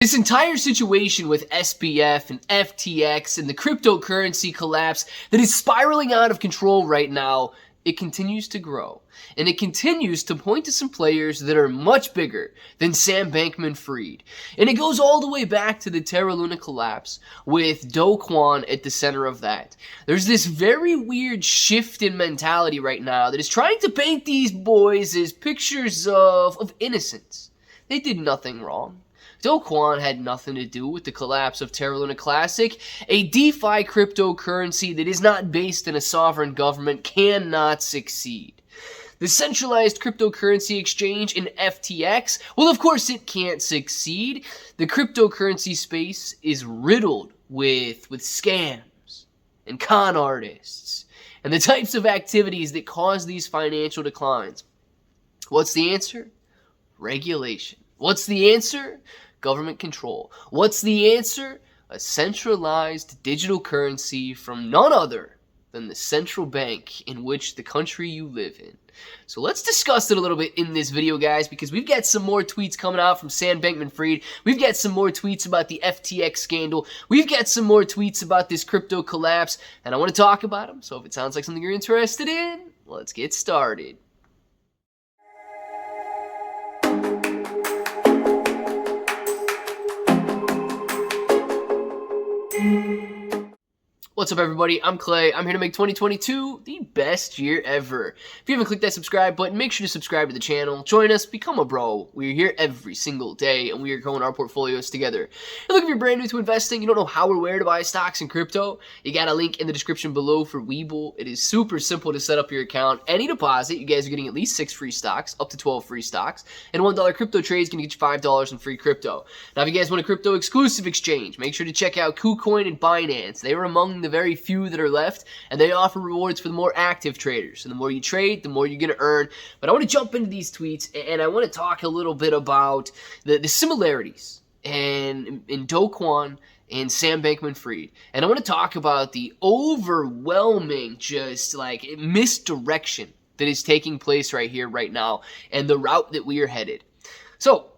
This entire situation with SBF and FTX and the cryptocurrency collapse that is spiraling out of control right now, it continues to grow. And it continues to point to some players that are much bigger than Sam Bankman-Fried. And it goes all the way back to the Terra Luna collapse with Do Kwon at the center of that. There's this very weird shift in mentality right now that is trying to paint these boys as pictures of innocence. They did nothing wrong. Do Kwon had nothing to do with the collapse of Terra Luna Classic. A DeFi cryptocurrency that is not based in a sovereign government cannot succeed. The centralized cryptocurrency exchange in FTX, well, of course it can't succeed. The cryptocurrency space is riddled with scams and con artists and the types of activities that cause these financial declines. What's the answer? Regulation. What's the answer? Government control. What's the answer? A centralized digital currency from none other than the central bank in which the country you live in. So let's discuss it a little bit in this video, guys, because we've got some more tweets coming out from Sam Bankman-Fried. We've got some more tweets about the FTX scandal. We've got some more tweets about this crypto collapse, and I want to talk about them. So if it sounds like something you're interested in, let's get started. What's up, everybody? I'm Clay. I'm here to make 2022 the best year ever. If you haven't clicked that subscribe button, make sure to subscribe to the channel. Join us, become a bro. We're here every single day, and we are growing our portfolios together. And look, if you're brand new to investing, you don't know how or where to buy stocks and crypto, you got a link in the description below for Webull. It is super simple to set up your account. Any deposit, you guys are getting at least 6 free stocks, up to 12 free stocks, and $1 crypto trade is going to get you $5 in free crypto. Now, if you guys want a crypto exclusive exchange, make sure to check out KuCoin and Binance. They are among the very few that are left, and they offer rewards for the more active traders. And the more you trade, the more you're going to earn. But I want to jump into these tweets, and I want to talk a little bit about the similarities in Do Kwon and Sam Bankman-Fried. And I want to talk about the overwhelming just like misdirection that is taking place right here, right now, and the route that we are headed. So,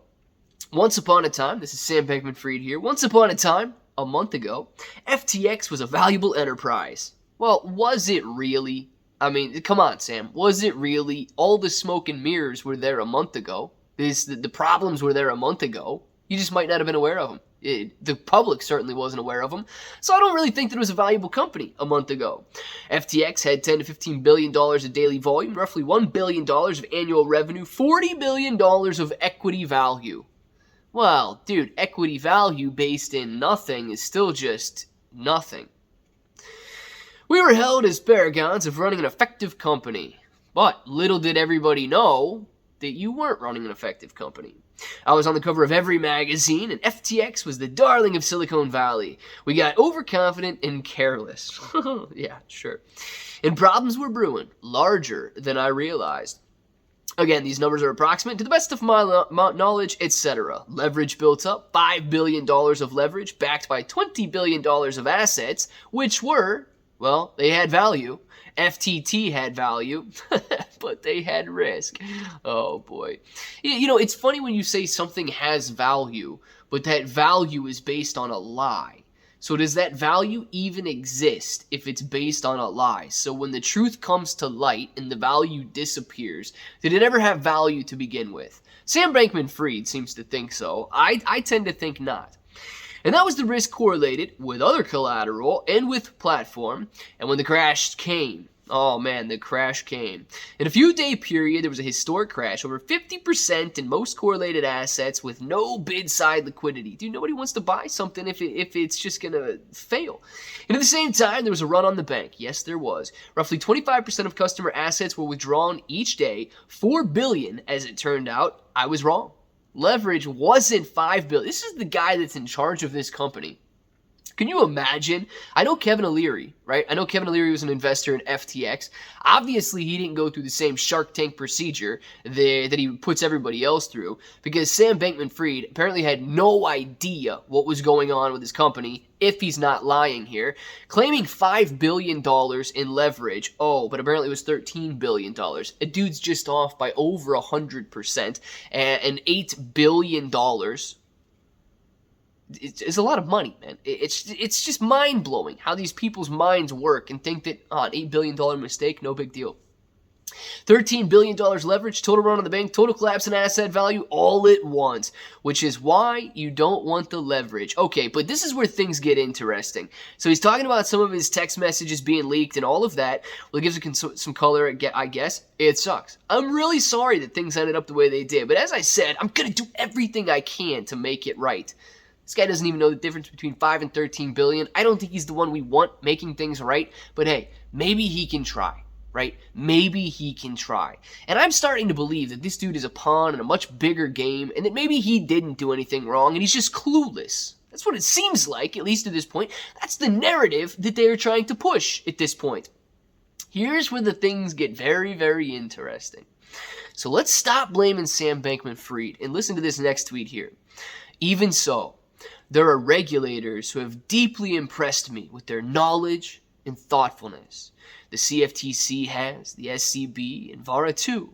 once upon a time, this is Sam Bankman-Fried here, once upon a time, a month ago, FTX was a valuable enterprise. Well, was it really? I mean, come on, Sam. Was it really? All the smoke and mirrors were there a month ago. The problems were there a month ago. You just might not have been aware of them. The public certainly wasn't aware of them. So I don't really think that it was a valuable company a month ago. FTX had $10 to $15 billion of daily volume, roughly $1 billion of annual revenue, $40 billion of equity value. Well, dude, equity value based in nothing is still just nothing. We were held as paragons of running an effective company, but little did everybody know that you weren't running an effective company. I was on the cover of every magazine, and FTX was the darling of Silicon Valley. We got overconfident and careless. Yeah, sure. And problems were brewing, larger than I realized. Again, these numbers are approximate to the best of my knowledge, etc. Leverage built up, $5 billion of leverage backed by $20 billion of assets, which were, well, they had value. FTT had value, but they had risk. Oh, boy. You know, it's funny when you say something has value, but that value is based on a lie. So does that value even exist if it's based on a lie? So when the truth comes to light and the value disappears, did it ever have value to begin with? Sam Bankman-Fried seems to think so. I tend to think not. And that was the risk correlated with other collateral and with platform. And when the crash came, oh man, the crash came. In a few-day period, there was a historic crash, over 50% in most correlated assets with no bid-side liquidity. Dude, nobody wants to buy something if it's just going to fail. And at the same time, there was a run on the bank. Yes, there was. Roughly 25% of customer assets were withdrawn each day. $4 billion, as it turned out. I was wrong. Leverage wasn't $5 billion. This is the guy that's in charge of this company. Can you imagine? I know Kevin O'Leary, right? I know Kevin O'Leary was an investor in FTX. Obviously, he didn't go through the same Shark Tank procedure that he puts everybody else through, because Sam Bankman-Fried apparently had no idea what was going on with his company, if he's not lying here, claiming $5 billion in leverage. Oh, but apparently it was $13 billion. A dude's just off by over 100%, and $8 billion it's a lot of money, man. It's just mind-blowing how these people's minds work and think that an $8 billion mistake, no big deal. $13 billion leverage, total run on the bank, total collapse in asset value all at once, which is why you don't want the leverage. Okay, but this is where things get interesting. So he's talking about some of his text messages being leaked and all of that. Well, it gives it some color, I guess. It sucks. I'm really sorry that things ended up the way they did, but as I said, I'm going to do everything I can to make it right. This guy doesn't even know the difference between 5 and 13 billion. I don't think he's the one we want making things right, but hey, maybe he can try. Right? Maybe he can try. And I'm starting to believe that this dude is a pawn in a much bigger game and that maybe he didn't do anything wrong and he's just clueless. That's what it seems like, at least at this point. That's the narrative that they are trying to push at this point. Here's where the things get very, very interesting. So let's stop blaming Sam Bankman-Fried and listen to this next tweet here. Even so, there are regulators who have deeply impressed me with their knowledge and thoughtfulness. The CFTC has, the SCB, and VARA too,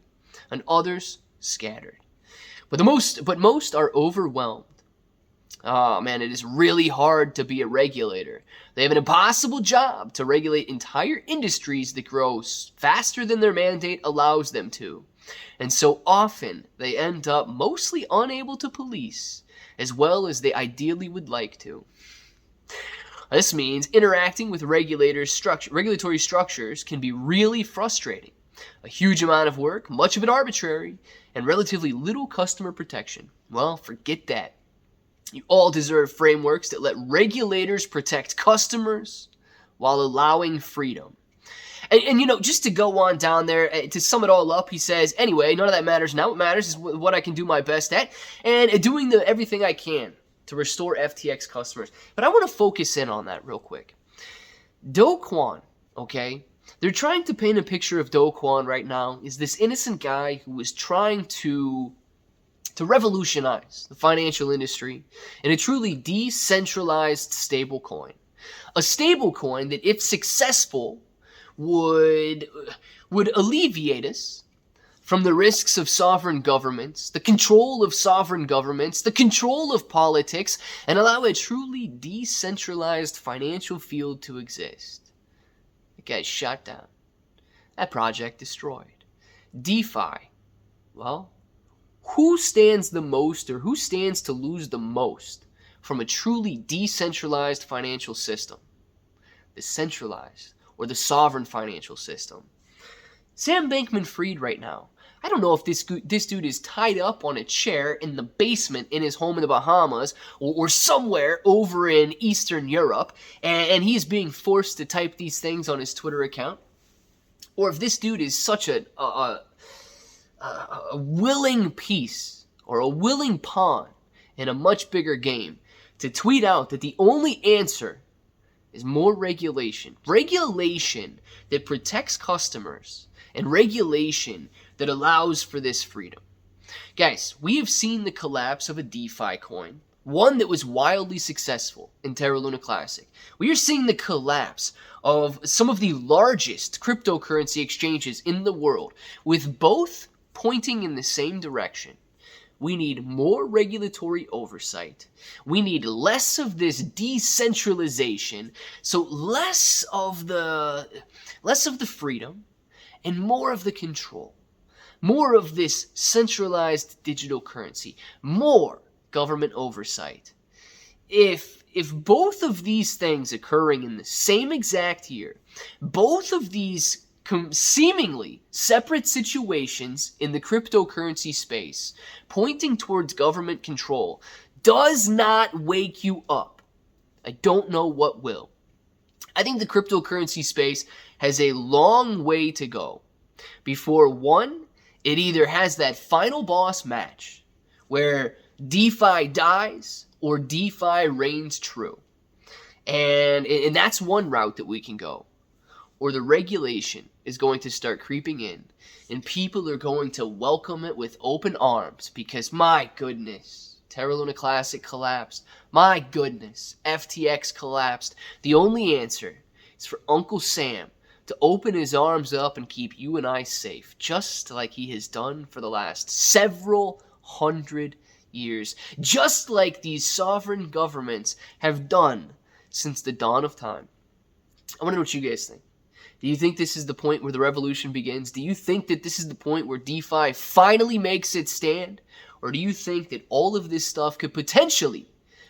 and others scattered. But most are overwhelmed. Oh man, it is really hard to be a regulator. They have an impossible job to regulate entire industries that grow faster than their mandate allows them to. And so often, they end up mostly unable to police, as well as they ideally would like to. This means interacting with regulatory structures can be really frustrating. A huge amount of work, much of it arbitrary, and relatively little customer protection. Well, forget that. You all deserve frameworks that let regulators protect customers while allowing freedom. And just to go on down there, to sum it all up, he says, anyway, none of that matters now. What matters is what I can do my best at, and doing everything I can to restore FTX customers. But I want to focus in on that real quick. Do Kwon, okay? They're trying to paint a picture of Do Kwon right now is this innocent guy who is trying to revolutionize the financial industry in a truly decentralized stablecoin. A stablecoin that, if successful, would alleviate us from the risks of sovereign governments, the control of sovereign governments, the control of politics, and allow a truly decentralized financial field to exist. That guy's shot down. That project destroyed. DeFi. Well, who stands the most, or who stands to lose the most from a truly decentralized financial system? The centralized or the sovereign financial system. Sam Bankman-Fried right now, I don't know if this dude is tied up on a chair in the basement in his home in the Bahamas or somewhere over in Eastern Europe, and he's being forced to type these things on his Twitter account, or if this dude is such a willing piece or a willing pawn in a much bigger game to tweet out that the only answer is more regulation. Regulation that protects customers and regulation that allows for this freedom. Guys, we have seen the collapse of a DeFi coin, one that was wildly successful in Terra Luna Classic. We are seeing the collapse of some of the largest cryptocurrency exchanges in the world, with both pointing in the same direction. We need more regulatory oversight. We need less of this decentralization, so less of the freedom and more of the control. More of this centralized digital currency. More government oversight. If both of these things occurring in the same exact year, both of these seemingly separate situations in the cryptocurrency space pointing towards government control does not wake you up, I don't know what will. I think the cryptocurrency space has a long way to go before, one, it either has that final boss match where DeFi dies or DeFi reigns true. And that's one route that we can go. Or the regulation is going to start creeping in, and people are going to welcome it with open arms because, my goodness, Terra Luna Classic collapsed. My goodness, FTX collapsed. The only answer is for Uncle Sam to open his arms up and keep you and I safe, just like he has done for the last several hundred years, just like these sovereign governments have done since the dawn of time. I want to know what you guys think. Do you think this is the point where the revolution begins? Do you think that this is the point where DeFi finally makes its stand? Or do you think that all of this stuff could potentially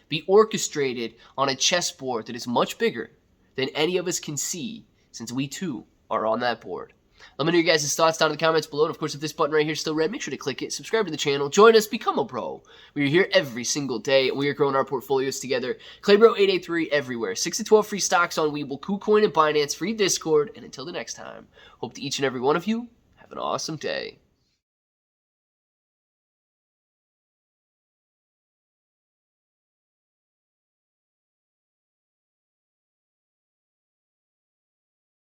be orchestrated on a chessboard that is much bigger than any of us can see, since we too are on that board? Let me know your guys' thoughts down in the comments below. And of course, if this button right here is still red, make sure to click it, subscribe to the channel, join us, become a bro. We are here every single day, and we are growing our portfolios together. ClayBro883 everywhere. 6 to 12 free stocks on Webull, KuCoin, and Binance, free Discord. And until the next time, hope to each and every one of you have an awesome day.